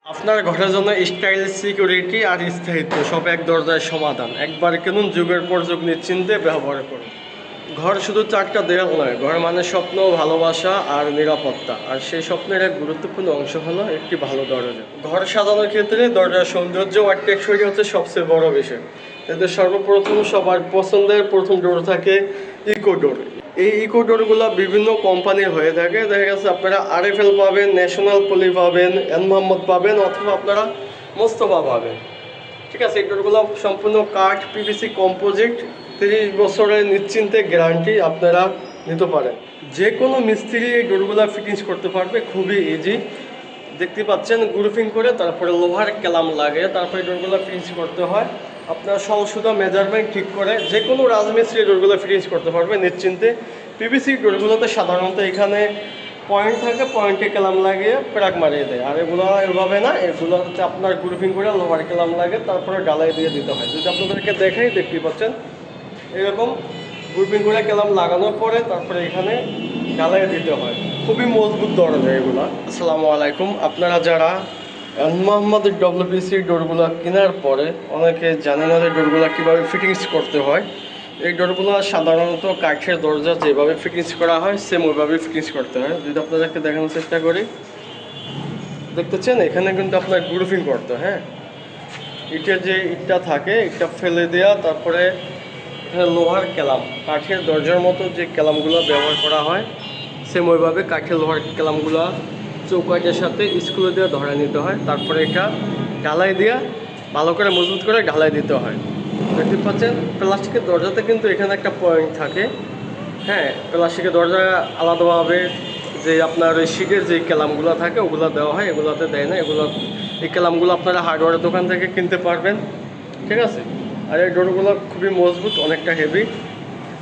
আপনার ঘরের জন্য স্টাইল, সিকিউরিটি আর স্থায়িত্ব সব এক দরজায় সমাধান। একবার কিনুন, যুগের পর যুগ নিশ্চিন্তে ব্যবহার করুন। ঘর শুধু চারটা দেয়াল নয়, ঘর মানে স্বপ্ন, ভালোবাসা আর নিরাপত্তা। আর সেই স্বপ্নের এক গুরুত্বপূর্ণ অংশ হলো একটি ভালো দরজা। ঘর সাজানোর ক্ষেত্রে দরজার সৌন্দর্য আর টেকসই হচ্ছে সবচেয়ে বড় বিষয়। এতে সর্বপ্রথম সবার পছন্দের প্রথম ডোর থাকে ইকো ডোর। এই ইকো ডোরগুলো বিভিন্ন কোম্পানির হয়ে থাকে। দেখা গেছে আপনারা আরএফএল পাবেন, ন্যাশনাল পলি পাবেন, এন মোহাম্মদ পাবেন, অথবা আপনারা মোস্তফা পাবেন। ঠিক আছে, এই ডোরগুলো সম্পূর্ণ কাঠ, পিভিসি কম্পোজিট, 30 বছরের নিশ্চিন্তে গ্যারান্টি আপনারা নিতে পারেন। যে কোনো মিস্ত্রি এই ডোরগুলো ফিটিংস করতে পারবে, খুবই ইজি। দেখতে পাচ্ছেন গ্রুপিং করে তারপরে লোহার ক্যালাম লাগে, তারপরে ডোরগুলো ফিটিংস করতে হয়। আপনার সহসুদা মেজারমেন্ট ঠিক করে যে কোনো রাজমিস্ত্রি ডোরগুলো ফিটিংস করতে পারবে নিশ্চিন্তে। পিভিসি ডোরগুলোতে সাধারণত এখানে পয়েন্ট থাকে, পয়েন্টে ক্যালাম লাগিয়ে প্রাক মারিয়ে দেয়। আর এগুলো এভাবে না, এগুলো হচ্ছে আপনার গ্রুপিং করে লোহার ক্যালাম লাগে, তারপরে ডালাই দিয়ে দিতে হয়। যদি আপনাদেরকে দেখাই, দেখতে পাচ্ছেন এরকম গ্রুপিং করে ক্যালাম লাগানোর পরে তারপরে এখানে ডালাই দিতে হয়। খুবই মজবুত দরজা এগুলো। আসসালামু আলাইকুম। আপনারা যারা এন মোহাম্মদের ডব্লিউপিসি ডোরগুলো কেনার পরে অনেকে জানেন না যে ডোরগুলো কীভাবে ফিটিংস করতে হয়। এই ডোরগুলো সাধারণত কাঠের দরজা যেভাবে ফিটিংস করা হয় সেম ওইভাবেই ফিটিংস করতে হয়। যদি আপনাদেরকে দেখানোর চেষ্টা করি, দেখতেছেন এখানে কিন্তু আপনার গ্রুপিং করতে, হ্যাঁ, ইটের যে ইটটা থাকে ইটটা ফেলে দেওয়া, তারপরে এখানে লোহার ক্যালাম, কাঠের দরজার মতো যে ক্যালামগুলো ব্যবহার করা হয় সেম ওইভাবে কাঠের লোহার ক্যালামগুলো চৌকাঠের সাথে স্ক্রু দিয়ে ধরে নিতে হয়। তারপরে এটা ঢালাই দিয়ে ভালো করে মজবুত করে ঢালাই দিতে হয়। দেখতে পাচ্ছেন প্লাস্টিকের দরজাতে কিন্তু এখানে একটা পয়েন্ট থাকে, হ্যাঁ, প্লাস্টিকের দরজা আলাদাভাবে যে আপনার ওই শিটের যে ক্যালামগুলো থাকে ওগুলো দেওয়া হয়, এগুলোতে দেয় না। এই ক্যালামগুলো আপনারা হার্ডওয়্যারের দোকান থেকে কিনতে পারবেন, ঠিক আছে। আর এই ডোরগুলো খুবই মজবুত, অনেকটা হেভি।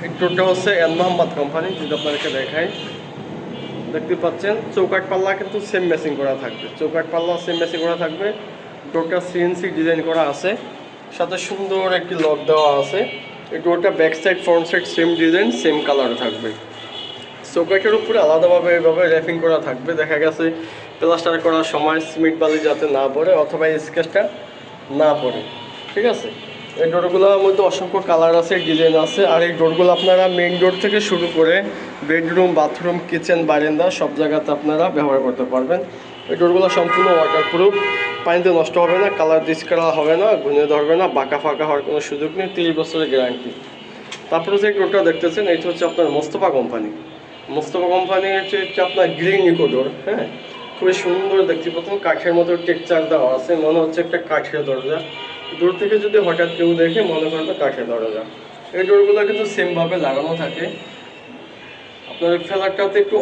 এই ডোরটা হচ্ছে এন মোহাম্মদ কোম্পানি। যদি আপনাদেরকে দেখাই, দেখতে পাচ্ছেন চৌকাঠ পাল্লা কিন্তু সেম ম্যাচিং করা থাকবে, চৌকাঠ পাল্লা সেম ম্যাচিং করা থাকবে। ডোরটা সিএনসি ডিজাইন করা আছে, সাথে সুন্দর একটি লক দেওয়া আছে। এই ডোরটা back side front side same design, same colour থাকবে। চৌকাঠের উপরে আলাদাভাবে এইভাবে র্যাপিং করা থাকবে। দেখা গেছে প্লাস্টার করার সময় সিমেন্ট বালি যাতে না পড়ে অথবা স্কেচটা না পড়ে, ঠিক আছে। এই ডোরগুলোর মধ্যে অসংখ্য কালার আছে, ডিজাইন আছে। আর এই ডোরগুলো আপনারা মেইন ডোর থেকে শুরু করে বেডরুম, বাথরুম, কিচেন, বারান্দা সব জায়গাতে আপনারা ব্যবহার করতে পারবেন। এই ডোরগুলো সম্পূর্ণ ওয়াটারপ্রুফ, পানিতে নষ্ট হবে না, কালার ডিসকালার হবে না, ঘুরে ধরবে না, বাঁকা ফাঁকা হওয়ার কোনো সুযোগ নেই, 30 বছরের গ্যারান্টি। তারপরে যে ডোরটা দেখতেছেন এটা হচ্ছে আপনার মোস্তফা কোম্পানি। মোস্তফা কোম্পানি হচ্ছে আপনার গ্রিন ইকো ডোর, হ্যাঁ, খুবই সুন্দর দেখতে পাচ্ছেন, কাঠের মতো টেক্সচার দেওয়া আছে, মনে হচ্ছে একটা কাঠের দরজা। দূর থেকে যদি হঠাৎ কেউ দেখে মনে করবে কাঠের দরজা। এই ডোরগুলো কিন্তু সেমভাবে লাগানো থাকে। আপনার ফ্ল্যাটটাতে একটু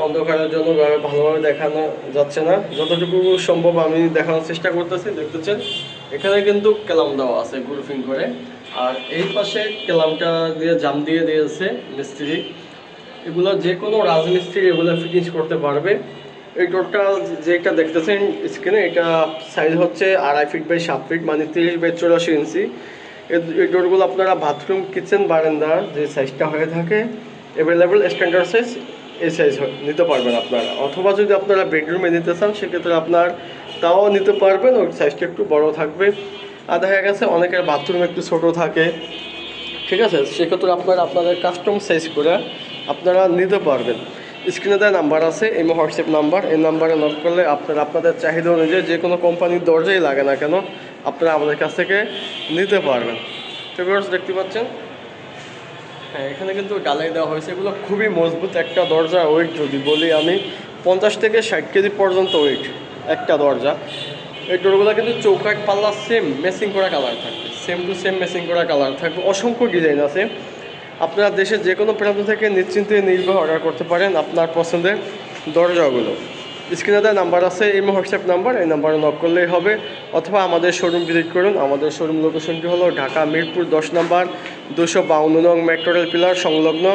অন্ধকারের জন্য ভালোভাবে দেখানো যাচ্ছে না, যতটুকু সম্ভব আমি দেখানোর চেষ্টা করতেছি। দেখতেছেন এখানে কিন্তু ক্যালাম দেওয়া আছে গ্রুপিং করে, আর এই পাশে ক্যালামটা দিয়ে জাম দিয়ে দিয়েছে মিস্ত্রি। এগুলো যে কোনো রাজমিস্ত্রি এগুলো ফিটিংস করতে পারবে। এই ডোরটা যেটা দেখতেছেন স্ক্রিনে, এটা সাইজ হচ্ছে 2.5 ফিট বাই 7 ফিট, মানে 30 বাই 84 ইঞ্চি। এই ডোরগুলো আপনারা বাথরুম, কিচেন, বারান্দার যে সাইজটা হয়ে থাকে অ্যাভেলেবেল স্ট্যান্ডার্ড সাইজ, এই সাইজ নিতে পারবেন আপনারা। অথবা যদি আপনারা বেডরুমে নিতে চান সেক্ষেত্রে আপনার তাও নিতে পারবেন, ওই সাইজটা একটু বড় থাকবে। আর দেখা গেছে অনেকের বাথরুম একটু ছোট থাকে, ঠিক আছে, সেক্ষেত্রে আপনারা আপনাদের কাস্টম সাইজ করে আপনারা নিতে পারবেন। স্ক্রিনে দেওয়া নাম্বার আছে, এই হোয়াটসঅ্যাপ নাম্বার, এই নাম্বারে নক করলে আপনারা আপনাদের চাহিদা অনুযায়ী যে কোনো কোম্পানির দরজাই লাগে না কেন আপনারা আমাদের কাছ থেকে নিতে পারবেন। তো ভিউয়ার্স দেখতে পাচ্ছেন, হ্যাঁ, এখানে কিন্তু ডালাই দেওয়া হয়েছে। এগুলো খুবই মজবুত। একটা দরজা ওয়েট যদি বলি আমি 50 থেকে 60 কেজি পর্যন্ত ওয়েট একটা দরজা। এই ডোরগুলো কিন্তু চৌকাঠ পাল্লা সেম ম্যাচিং করা কালার থাকবে, সেম টু সেম ম্যাচিং করা কালার থাকবে। অসংখ্য ডিজাইন আছে, আপনারা দেশের যে কোনো প্রান্ত থেকে নিশ্চিন্তে নির্ভয়ে অর্ডার করতে পারেন আপনার পছন্দের দরজাগুলো। স্ক্রিনে দেওয়া নাম্বার আছে, এই হোয়াটসঅ্যাপ নাম্বার, এই নাম্বারে নক করলেই হবে। অথবা আমাদের শোরুম ভিজিট করুন। আমাদের শোরুম লোকেশনটি হলো ঢাকা মিরপুর 10 নম্বর 252 নং মেট্রো রেল পিলার সংলগ্ন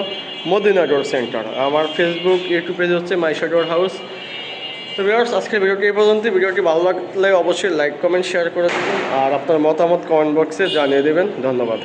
মদিনা ডোর সেন্টার। আমার ফেসবুক, ইউটিউব পেজ হচ্ছে মাইশা ডোর হাউস। তো ভিউয়ার্স আজকের ভিডিওটি এই পর্যন্ত। ভিডিওটি ভালো লাগলে অবশ্যই লাইক, কমেন্ট, শেয়ার করে দেবেন, আর আপনার মতামত কমেন্ট বক্সে জানিয়ে দেবেন। ধন্যবাদ।